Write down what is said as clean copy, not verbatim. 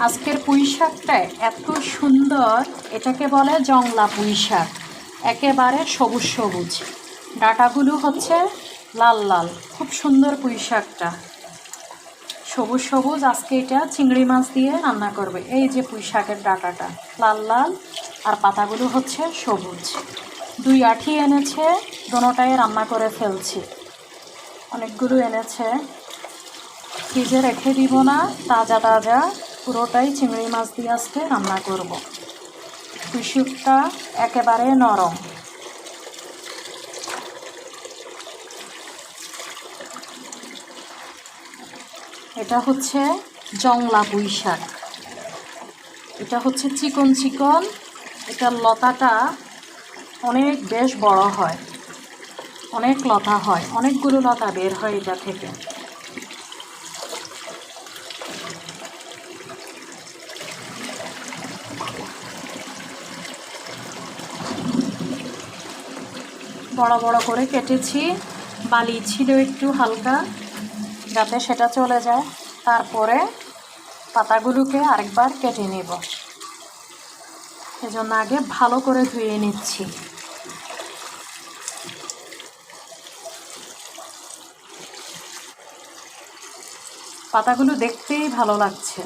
আজকের পুঁই শাকটা এত সুন্দর, এটাকে বলে জংলা পুঁই শাক। একেবারে সবুজ সবুজ, ডাঁটাগুলো হচ্ছে লাল লাল, খুব সুন্দর পুঁই শাকটা, সবুজ সবুজ। আজকে এটা চিংড়ি মাছ দিয়ে রান্না করবে। এই যে পুঁই শাকের ডাঁটাটা লাল লাল আর পাতাগুলো হচ্ছে সবুজ। 2 আঁটি এনেছে, দোনোটাই রান্না করে ফেলছি। অনেকগুলো এনেছে, ফ্রিজে রেখে দিব না, তাজা তাজা পুরোটাই চিংড়ি মাছ দিয়ে আজকে রান্না করব। পুঁই শাকটা একেবারে নরম। এটা হচ্ছে জংলা পুঁই শাক। এটা হচ্ছে চিকন চিকন, এটার লতাটা অনেক বেশ বড় হয়, অনেক লতা হয়, অনেকগুলো লতা বের হয় এটা থেকে। বড় বড় করে কেটেছি, বালি ছিল একটু হালকা, যাতে সেটা চলে যায়। তারপরে পাতাগুলোকে আরেকবার কেটে নেব, এজন্য আগে ভালো করে ধুয়ে নিচ্ছি। পাতাগুলো দেখতেই ভালো লাগছে।